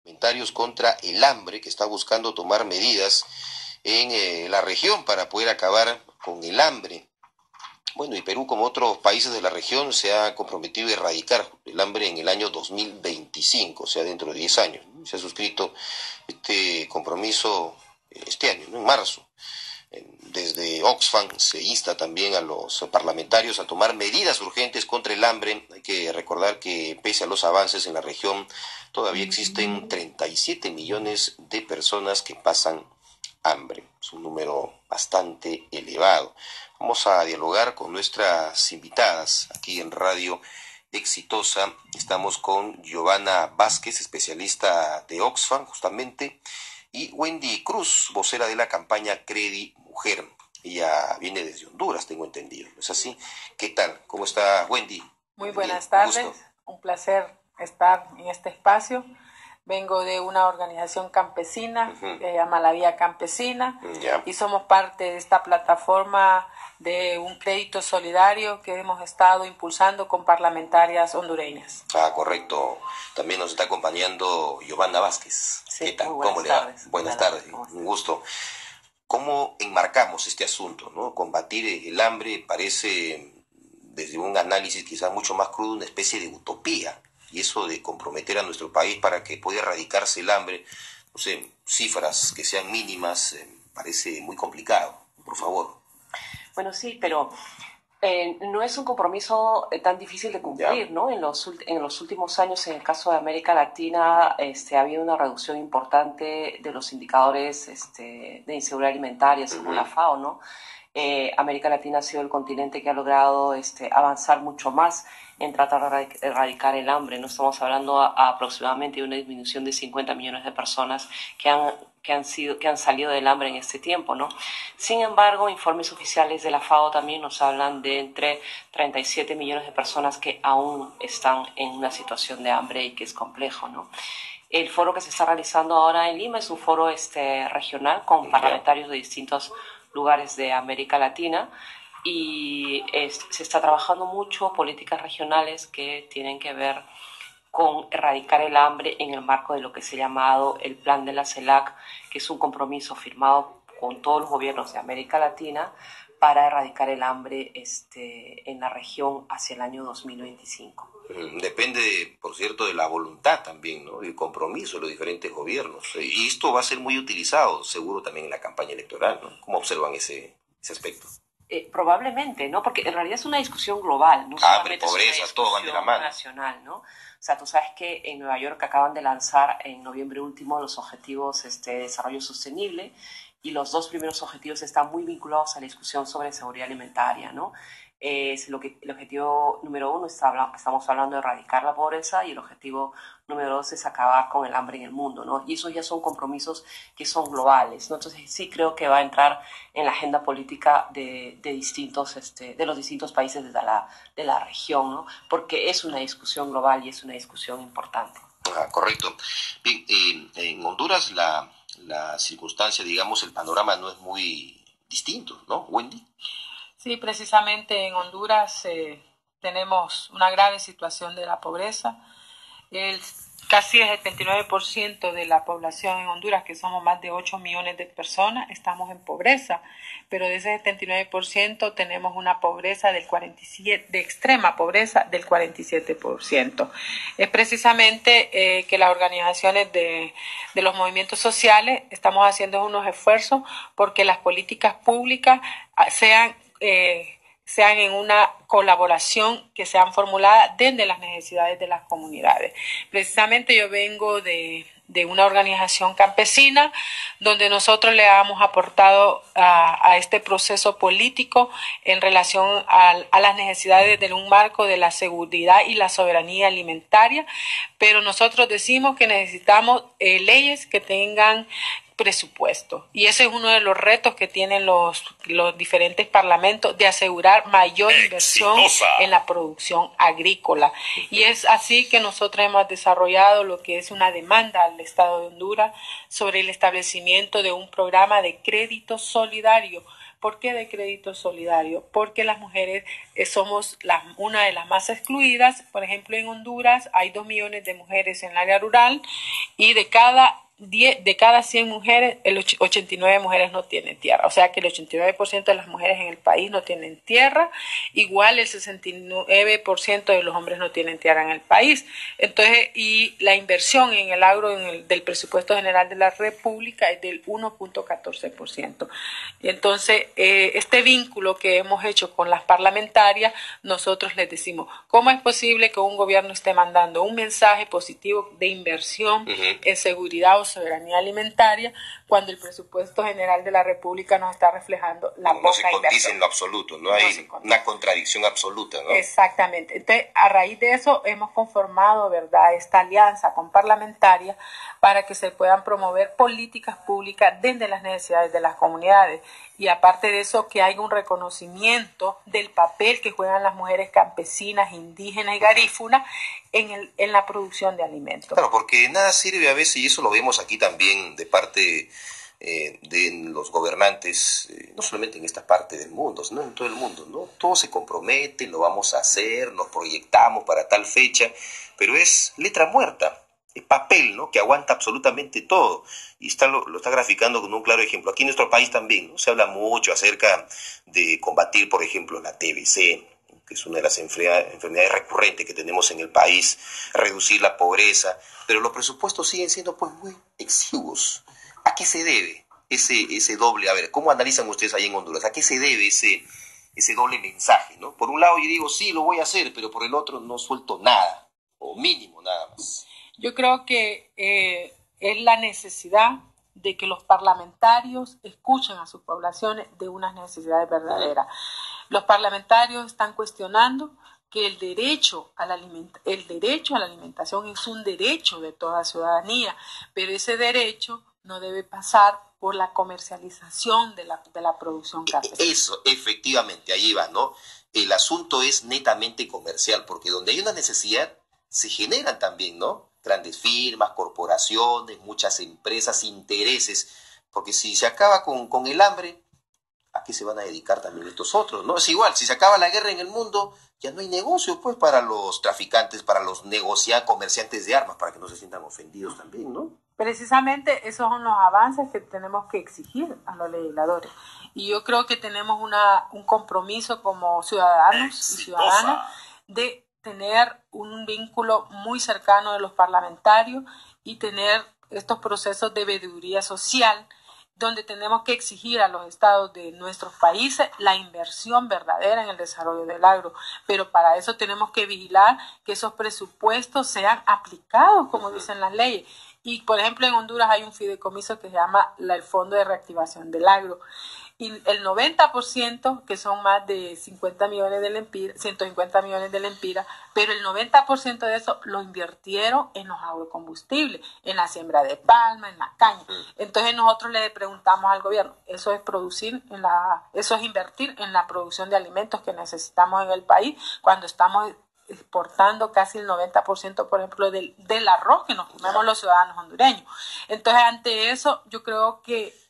Parlamentarios contra el hambre, que está buscando tomar medidas en la región para poder acabar con el hambre. Bueno, y Perú, como otros países de la región, se ha comprometido a erradicar el hambre en el año 2025, o sea, dentro de 10 años, ¿no? Se ha suscrito este compromiso este año, ¿no? En marzo. Desde Oxfam se insta también a los parlamentarios a tomar medidas urgentes contra el hambre. Hay que recordar que pese a los avances en la región, todavía existen 37 millones de personas que pasan hambre. Es un número bastante elevado. Vamos a dialogar con nuestras invitadas aquí en Radio Exitosa. Estamos con Giovanna Vázquez, especialista de Oxfam, justamente, y Wendy Cruz, vocera de la campaña Credi Mujer. Ella viene desde Honduras, tengo entendido. ¿Es así? ¿Qué tal? ¿Cómo está Wendy? Muy buenas tardes. Un placer estar en este espacio. Vengo de una organización campesina que se llama La Vía Campesina y somos parte de esta plataforma de un crédito solidario que hemos estado impulsando con parlamentarias hondureñas. Ah, correcto. También nos está acompañando Giovanna Vázquez. Sí, ¿qué tal? ¿Cómo le va? Buenas tardes, un gusto. ¿Cómo enmarcamos este asunto, ¿no? Combatir el hambre parece, desde un análisis quizás mucho más crudo, una especie de utopía. Y eso de comprometer a nuestro país para que pueda erradicarse el hambre, no sé, cifras que sean mínimas, parece muy complicado. Por favor. Bueno, sí, pero no es un compromiso tan difícil de cumplir, ¿no? En los últimos años, en el caso de América Latina, ha habido una reducción importante de los indicadores de inseguridad alimentaria, según la FAO, ¿no? América Latina ha sido el continente que ha logrado avanzar mucho más en tratar de erradicar el hambre. No estamos hablando aproximadamente de una disminución de 50 millones de personas que han salido del hambre en este tiempo, ¿no? Sin embargo, informes oficiales de la FAO también nos hablan de entre 37 millones de personas que aún están en una situación de hambre y que es complejo, ¿no? El foro que se está realizando ahora en Lima es un foro regional con parlamentarios de distintos lugares de América Latina y se está trabajando mucho políticas regionales que tienen que ver con erradicar el hambre en el marco de lo que se ha llamado el Plan de la CELAC, que es un compromiso firmado con todos los gobiernos de América Latina para erradicar el hambre en la región hacia el año 2025. Depende, por cierto, de la voluntad también, ¿no? El compromiso de los diferentes gobiernos. Y esto va a ser muy utilizado, seguro, también en la campaña electoral, ¿no? ¿Cómo observan ese aspecto? Probablemente, ¿no? Porque en realidad es una discusión global, no solamente pobreza, todo van de la mano. Nacional, ¿no? O sea, tú sabes que en Nueva York acaban de lanzar en noviembre último los objetivos de desarrollo sostenible y los dos primeros objetivos están muy vinculados a la discusión sobre seguridad alimentaria, ¿no? El objetivo número 1 estamos hablando de erradicar la pobreza y el objetivo número 2 es acabar con el hambre en el mundo, ¿no? Y esos ya son compromisos que son globales, ¿no? Entonces sí creo que va a entrar en la agenda política de los distintos países de la región, ¿no? Porque es una discusión global y es una discusión importante. Correcto. Bien, en Honduras la circunstancia, digamos, el panorama no es muy distinto, ¿no, Wendy? Sí, precisamente en Honduras tenemos una grave situación de la pobreza. Casi el 79% de la población en Honduras, que somos más de 8 millones de personas, estamos en pobreza, pero de ese 79% tenemos una pobreza del 47%, de extrema pobreza del 47%. Es precisamente que las organizaciones de los movimientos sociales estamos haciendo unos esfuerzos porque las políticas públicas sean en una colaboración que sean formuladas desde las necesidades de las comunidades. Precisamente yo vengo de una organización campesina donde nosotros le hemos aportado a este proceso político en relación a las necesidades de un marco de la seguridad y la soberanía alimentaria, pero nosotros decimos que necesitamos leyes que tengan presupuesto. Y ese es uno de los retos que tienen los diferentes parlamentos, de asegurar mayor inversión en la producción agrícola. Y es así que nosotros hemos desarrollado lo que es una demanda al Estado de Honduras sobre el establecimiento de un programa de crédito solidario. ¿Por qué de crédito solidario? Porque las mujeres somos una de las más excluidas. Por ejemplo, en Honduras hay 2 millones de mujeres en el área rural y de cada 100 mujeres, 89 mujeres no tienen tierra. O sea que el 89% de las mujeres en el país no tienen tierra, igual el 69% de los hombres no tienen tierra en el país. Entonces, y la inversión en el agro del presupuesto general de la República es del 1.14%. Entonces, este vínculo que hemos hecho con las parlamentarias, nosotros les decimos, ¿cómo es posible que un gobierno esté mandando un mensaje positivo de inversión en seguridad o soberanía alimentaria cuando el presupuesto general de la República nos está reflejando la poca inversión? No se condice en lo absoluto, no hay una contradicción absoluta, ¿no? Exactamente. Entonces, a raíz de eso hemos conformado, ¿verdad?, esta alianza con parlamentarias para que se puedan promover políticas públicas desde las necesidades de las comunidades. Y aparte de eso, que haya un reconocimiento del papel que juegan las mujeres campesinas, indígenas y garífunas en la producción de alimentos. Claro, porque nada sirve a veces, y eso lo vemos aquí también de parte de los gobernantes, no solamente en esta parte del mundo, sino en todo el mundo, ¿no? Todos se comprometen, lo vamos a hacer, nos proyectamos para tal fecha, pero es letra muerta. Es papel, ¿no?, que aguanta absolutamente todo. Y lo está graficando con un claro ejemplo. Aquí en nuestro país también, ¿no?, se habla mucho acerca de combatir, por ejemplo, la TBC, que es una de las enfermedades recurrentes que tenemos en el país, reducir la pobreza, pero los presupuestos siguen siendo pues muy exiguos. ¿A qué se debe ese doble? A ver, ¿cómo analizan ustedes ahí en Honduras? ¿A qué se debe ese doble mensaje, ¿no? Por un lado yo digo, sí, lo voy a hacer, pero por el otro no suelto nada, o mínimo nada más. Yo creo que es la necesidad de que los parlamentarios escuchen a sus poblaciones de unas necesidades verdaderas. Los parlamentarios están cuestionando que el derecho a la alimentación es un derecho de toda ciudadanía, pero ese derecho no debe pasar por la comercialización de la producción campesina. Eso, efectivamente, ahí va, ¿no? El asunto es netamente comercial, porque donde hay una necesidad se generan también, ¿no?, grandes firmas, corporaciones, muchas empresas, intereses, porque si se acaba con el hambre, ¿a qué se van a dedicar también estos otros, no? Es igual, si se acaba la guerra en el mundo, ya no hay negocio, pues, para los traficantes, para los comerciantes de armas, para que no se sientan ofendidos también, ¿no? Precisamente esos son los avances que tenemos que exigir a los legisladores. Y yo creo que tenemos un compromiso como ciudadanos y ciudadanas de tener un vínculo muy cercano de los parlamentarios y tener estos procesos de veeduría social donde tenemos que exigir a los estados de nuestros países la inversión verdadera en el desarrollo del agro, pero para eso tenemos que vigilar que esos presupuestos sean aplicados como dicen las leyes. Y por ejemplo en Honduras hay un fideicomiso que se llama el Fondo de Reactivación del Agro, y el 90%, que son más de 50 millones de lempiras, 150 millones de lempiras, pero el 90% de eso lo invirtieron en los agrocombustibles, en la siembra de palma, en la caña. Entonces nosotros le preguntamos al gobierno, eso es invertir en la producción de alimentos que necesitamos en el país cuando estamos exportando casi el 90%, por ejemplo, del arroz que nos comemos los ciudadanos hondureños. Entonces, ante eso, yo creo que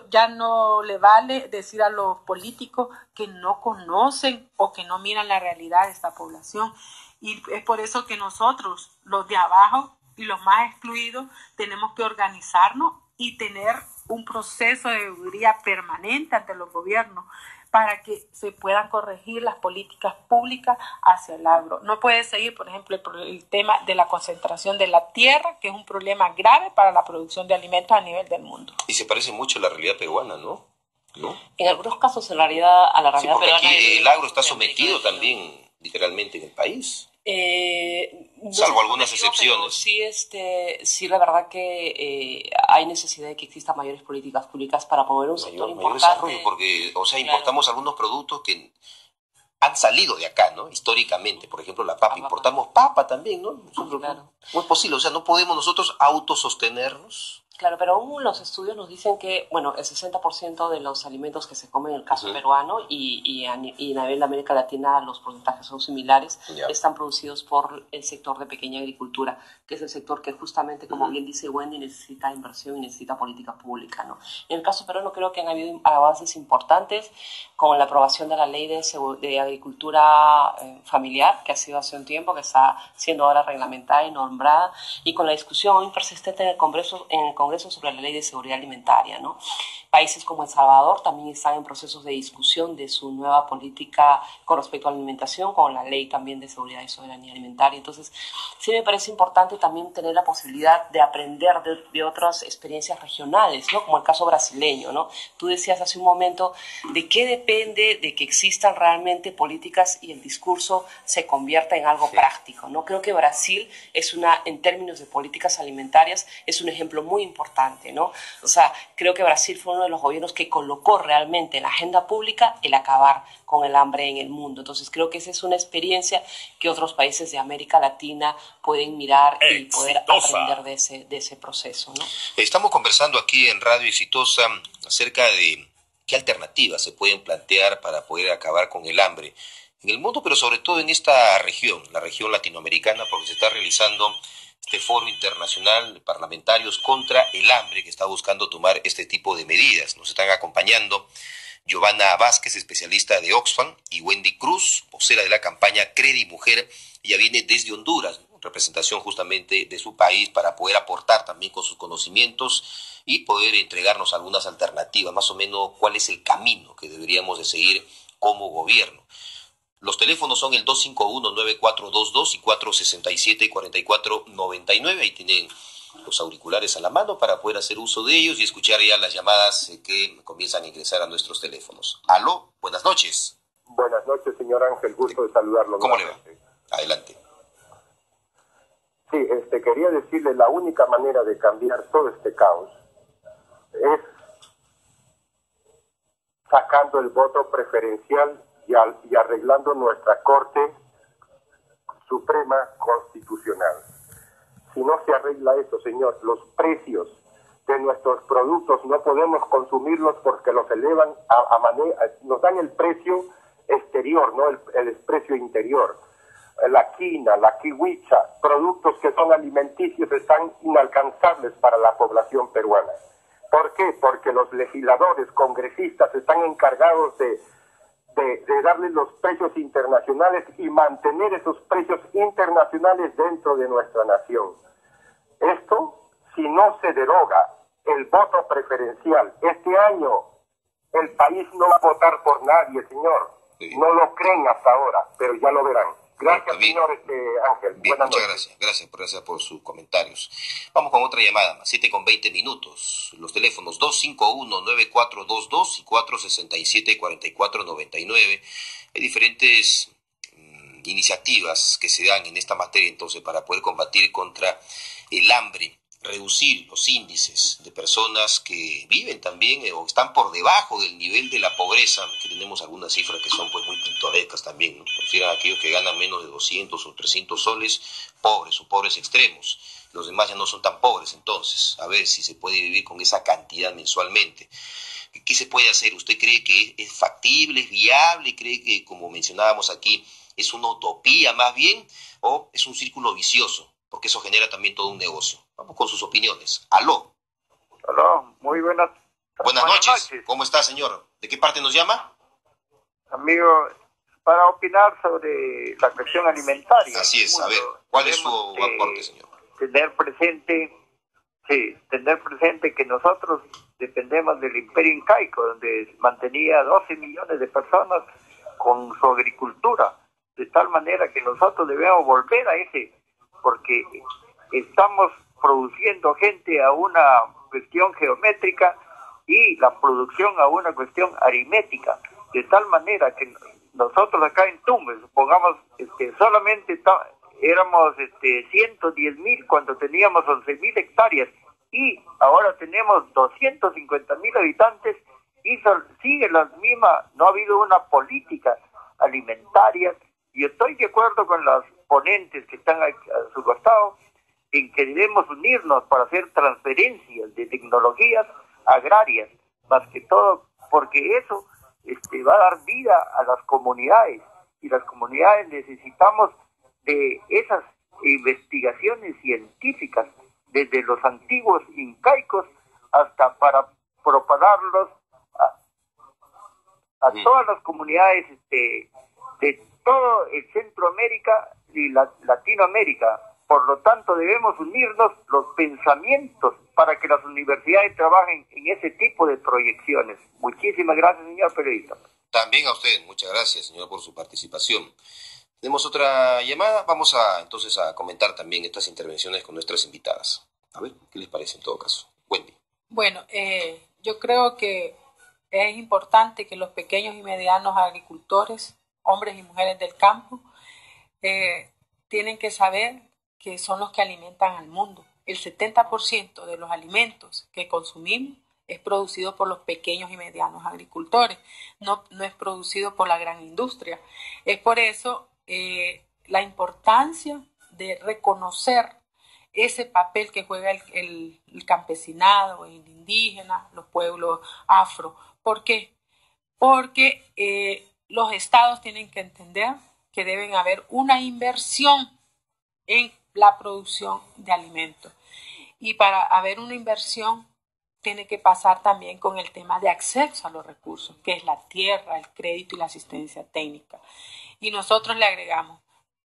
ya no le vale decir a los políticos que no conocen o que no miran la realidad de esta población. Y es por eso que nosotros, los de abajo y los más excluidos, tenemos que organizarnos y tener un proceso de veeduría permanente ante los gobiernos para que se puedan corregir las políticas públicas hacia el agro. No puede seguir, por ejemplo, el tema de la concentración de la tierra, que es un problema grave para la producción de alimentos a nivel del mundo. Y se parece mucho a la realidad peruana, ¿no? En algunos casos, a la realidad peruana. Aquí el agro está sometido también, literalmente, en el país. Salvo algunas excepciones. Sí, la verdad que hay necesidad de que existan mayores políticas públicas para promover un sector importante. Mayor desarrollo, porque, importamos algunos productos que han salido de acá, ¿no? Históricamente, por ejemplo, la papa. Importamos papa también, ¿no? No es posible, no podemos nosotros autosostenernos. Claro, pero aún los estudios nos dicen que, bueno, el 60% de los alimentos que se comen en el caso peruano y a nivel de América Latina los porcentajes son similares, están producidos por el sector de pequeña agricultura, que es el sector que justamente, como bien dice Wendy, necesita inversión y necesita política pública, ¿no? En el caso peruano creo que han habido avances importantes con la aprobación de la ley de agricultura familiar, que ha sido hace un tiempo, que está siendo ahora reglamentada y nombrada, y con la discusión persistente en el Congreso sobre la ley de seguridad alimentaria, ¿no? Países como El Salvador también están en procesos de discusión de su nueva política con respecto a la alimentación, con la ley también de seguridad y soberanía alimentaria. Entonces, sí me parece importante también tener la posibilidad de aprender de otras experiencias regionales, ¿no? Como el caso brasileño, ¿no? Tú decías hace un momento de qué depende de que existan realmente políticas y el discurso se convierta en algo práctico, ¿no? Creo que Brasil en términos de políticas alimentarias, es un ejemplo muy importante, ¿no? O sea, creo que Brasil fue uno de los gobiernos que colocó realmente en la agenda pública el acabar con el hambre en el mundo. Entonces, creo que esa es una experiencia que otros países de América Latina pueden mirar y poder aprender de ese proceso, ¿no? Estamos conversando aquí en Radio Exitosa acerca de qué alternativas se pueden plantear para poder acabar con el hambre en el mundo, pero sobre todo en esta región, la región latinoamericana, porque se está realizando este foro internacional de parlamentarios contra el hambre que está buscando tomar este tipo de medidas. Nos están acompañando Giovanna Vázquez, especialista de Oxfam, y Wendy Cruz, vocera de la campaña Credi Mujer. Ella viene desde Honduras, ¿no? Representación justamente de su país, para poder aportar también con sus conocimientos y poder entregarnos algunas alternativas, más o menos cuál es el camino que deberíamos de seguir como gobierno. Los teléfonos son el 251-9422 y 467-4499. Ahí tienen los auriculares a la mano para poder hacer uso de ellos y escuchar ya las llamadas que comienzan a ingresar a nuestros teléfonos. Aló, buenas noches. Buenas noches, señor Ángel. Gusto de saludarlo. ¿Cómo le va? Adelante. Sí, quería decirle, la única manera de cambiar todo este caos es sacando el voto preferencial y arreglando nuestra Corte Suprema Constitucional. Si no se arregla eso, señor, los precios de nuestros productos no podemos consumirlos porque los elevan nos dan el precio exterior, no el precio interior. La quina, la kiwicha, productos que son alimenticios están inalcanzables para la población peruana. ¿Por qué? Porque los legisladores, congresistas están encargados de darle los precios internacionales y mantener esos precios internacionales dentro de nuestra nación. Esto, si no se deroga el voto preferencial, este año el país no va a votar por nadie, señor. Sí. No lo creen hasta ahora, pero ya lo verán. Gracias, señor Ángel. Bien, muchas gracias. Gracias por sus comentarios. Vamos con otra llamada más, 7:20. Los teléfonos 251-9422 y 467-4499. Hay diferentes iniciativas que se dan en esta materia, entonces, para poder combatir contra el hambre, reducir los índices de personas que viven también o están por debajo del nivel de la pobreza, que tenemos algunas cifras que son pues muy pintorescas también, ¿no? Prefieren a aquellos que ganan menos de 200 o 300 soles, pobres o pobres extremos. Los demás ya no son tan pobres, entonces, a ver si se puede vivir con esa cantidad mensualmente. ¿Qué se puede hacer? ¿Usted cree que es factible, es viable? ¿Cree que, como mencionábamos aquí, es una utopía más bien? ¿O es un círculo vicioso? Porque eso genera también todo un negocio. Vamos con sus opiniones. Aló. Aló, muy buenas noches. ¿Cómo está, señor? ¿De qué parte nos llama? Amigo, para opinar sobre la cuestión alimentaria. Así es, a ver, ¿cuál es su aporte, señor? Tener presente que nosotros dependemos del imperio incaico, donde mantenía 12 millones de personas con su agricultura, de tal manera que nosotros debemos volver a ese, porque estamos produciendo gente a una cuestión geométrica y la producción a una cuestión aritmética, de tal manera que nosotros acá en Tumbes, supongamos, solamente éramos 110.000 cuando teníamos 11.000 hectáreas y ahora tenemos 250.000 habitantes y sigue la misma, no ha habido una política alimentaria. Y estoy de acuerdo con los ponentes que están a su costado, en que debemos unirnos para hacer transferencias de tecnologías agrarias, más que todo, porque eso va a dar vida a las comunidades, y las comunidades necesitamos de esas investigaciones científicas, desde los antiguos incaicos hasta para propagarlos a todas las comunidades de todo el Centroamérica y Latinoamérica. Por lo tanto, debemos unirnos los pensamientos para que las universidades trabajen en ese tipo de proyecciones. Muchísimas gracias, señor periodista. También a usted, muchas gracias, señor, por su participación. Tenemos otra llamada, vamos entonces a comentar también estas intervenciones con nuestras invitadas. A ver, ¿qué les parece en todo caso? Wendy. Bueno, yo creo que es importante que los pequeños y medianos agricultores, hombres y mujeres del campo, tienen que saber que son los que alimentan al mundo. El 70% de los alimentos que consumimos es producido por los pequeños y medianos agricultores, no es producido por la gran industria. Es por eso la importancia de reconocer ese papel que juega el campesinado, el indígena, los pueblos afro. ¿Por qué? Porque los estados tienen que entender que deben haber una inversión en la producción de alimentos. Y para haber una inversión tiene que pasar también con el tema de acceso a los recursos, que es la tierra, el crédito y la asistencia técnica. Y nosotros le agregamos,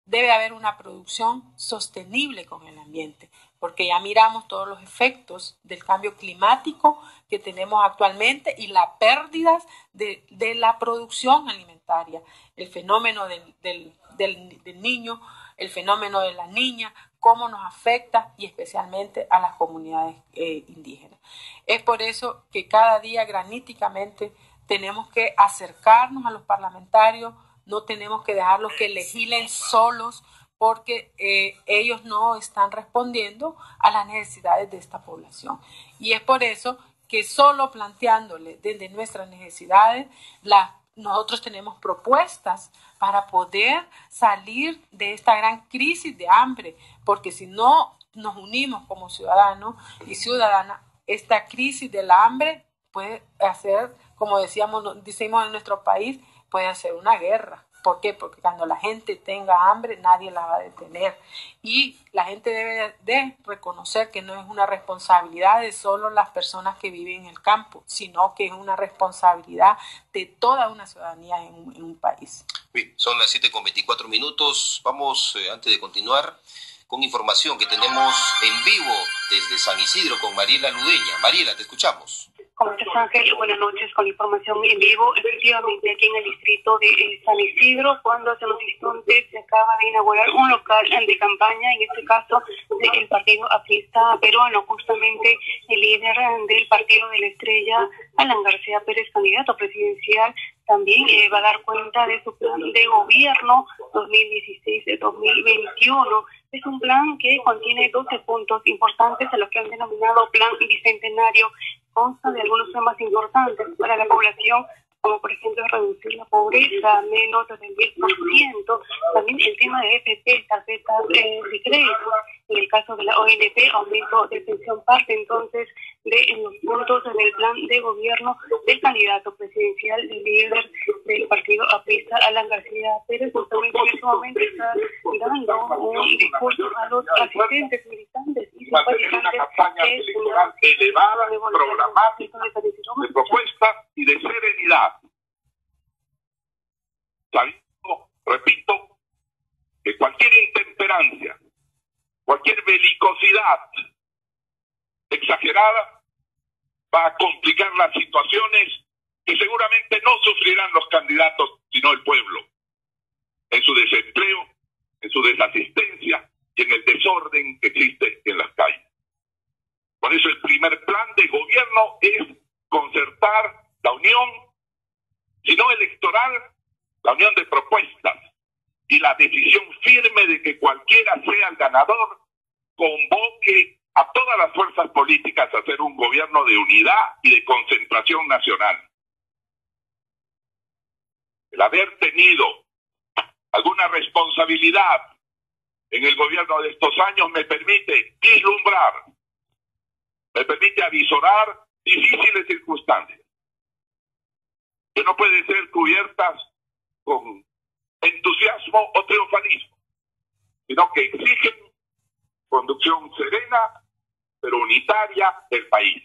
debe haber una producción sostenible con el ambiente, porque ya miramos todos los efectos del cambio climático que tenemos actualmente y las pérdidas de la producción alimentaria, el fenómeno del niño, el fenómeno de la niña, cómo nos afecta y especialmente a las comunidades indígenas. Es por eso que cada día graníticamente tenemos que acercarnos a los parlamentarios, no tenemos que dejarlos que legislen solos porque ellos no están respondiendo a las necesidades de esta población. Y es por eso que solo planteándole desde nuestras necesidades, nosotros tenemos propuestas para poder salir de esta gran crisis de hambre, porque si no nos unimos como ciudadanos y ciudadanas, esta crisis del hambre puede hacer, como decimos en nuestro país, puede hacer una guerra. ¿Por qué? Porque cuando la gente tenga hambre, nadie la va a detener. Y la gente debe de reconocer que no es una responsabilidad de solo las personas que viven en el campo, sino que es una responsabilidad de toda una ciudadanía en un país. Bien, son las 7:24. Vamos, antes de continuar, con información que tenemos en vivo desde San Isidro con Mariela Ludeña. Mariela, te escuchamos. ¿Cómo estás, Ángel? Buenas noches, con información en vivo. Efectivamente, aquí en el distrito de San Isidro, cuando hace unos instantes se acaba de inaugurar un local de campaña, en este caso del Partido Aprista Peruano, justamente el líder del Partido de la Estrella, Alan García Pérez, candidato presidencial, también va a dar cuenta de su plan de gobierno 2016-2021. Es un plan que contiene 12 puntos importantes a los que han denominado Plan Bicentenario. Consta de algunos temas importantes para la población, como por ejemplo reducir la pobreza menos del 10%, también el tema de FP, tarjetas de crédito, en el caso de la ONP, aumento de pensión parte entonces de los puntos del plan de gobierno del candidato presidencial, del líder del partido aprista, Alan García Pérez. Justamente en este momento está dando un discurso a los asistentes, militantes y simpatizantes elevada, programática, de propuestas y de serenidad. Sabiendo, repito, que cualquier intemperancia, cualquier belicosidad exagerada va a complicar las situaciones que seguramente no sufrirán los candidatos, sino el pueblo, en su desempleo, en su desasistencia y en el desorden que existe en las calles. Por eso el primer plan de gobierno es concertar la unión, si no electoral, la unión de propuestas y la decisión firme de que cualquiera sea el ganador convoque a todas las fuerzas políticas a hacer un gobierno de unidad y de concentración nacional. El haber tenido alguna responsabilidad en el gobierno de estos años me permite vislumbrar, me permite avisorar difíciles circunstancias que no pueden ser cubiertas con entusiasmo o triunfalismo, sino que exigen conducción serena pero unitaria del país.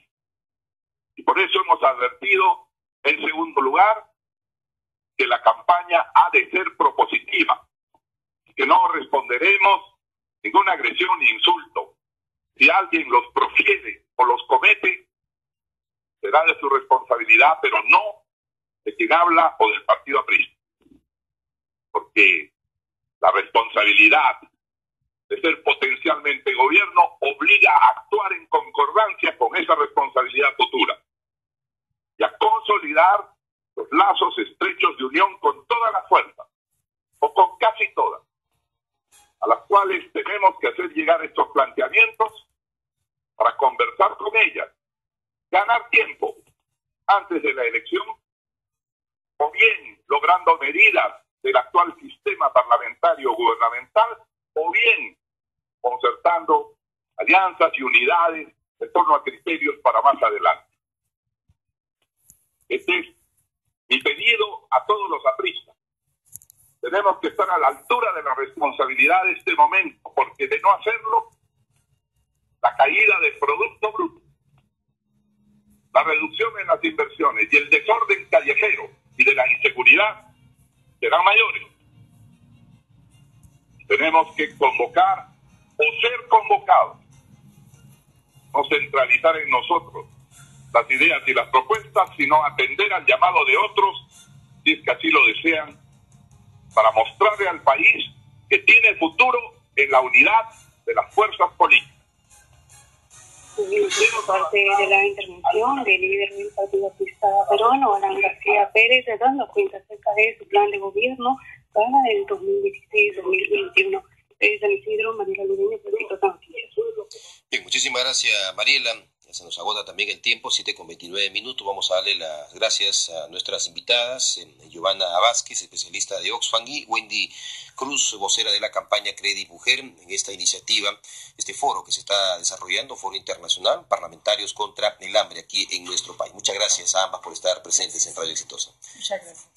Y por eso hemos advertido, en segundo lugar, que la campaña ha de ser propositiva, que no responderemos ninguna agresión ni insulto. Si alguien los profiere o los comete, será de su responsabilidad, pero no de quien habla o del partido aprista. Porque la responsabilidad de ser potencialmente gobierno obliga a actuar en concordancia con esa responsabilidad futura y a consolidar los lazos estrechos de unión con todas las fuerzas, o con casi todas, a las cuales tenemos que hacer llegar estos planteamientos para conversar con ellas, ganar tiempo antes de la elección, o bien logrando medidas del actual sistema parlamentario gubernamental, o bien concertando alianzas y unidades en torno a criterios para más adelante. Este es mi pedido a todos los apristas. Tenemos que estar a la altura de la responsabilidad de este momento, porque de no hacerlo, la caída del Producto Bruto, la reducción en las inversiones y el desorden callejero y de la inseguridad serán mayores. Tenemos que convocar o ser convocados, no centralizar en nosotros las ideas y las propuestas, sino atender al llamado de otros, si es que así lo desean, para mostrarle al país que tiene futuro en la unidad de las fuerzas políticas. Parte de la intervención del líder del Partido Aprista Peruano, Alan García Pérez, dando cuenta acerca de su plan de gobierno para el 2016-2021. San Isidro, Mariela Ludeña, Proyecto Noticias. Bien, muchísimas gracias, Mariela. Ya se nos agota también el tiempo, 7:29. Vamos a darle las gracias a nuestras invitadas, Giovanna Vázquez, especialista de Oxfam, y Wendy Cruz, vocera de la campaña Credit Mujer, en esta iniciativa, este foro que se está desarrollando, foro internacional, parlamentarios contra el hambre aquí en nuestro país. Muchas gracias a ambas por estar presentes en Radio Exitosa. Muchas gracias.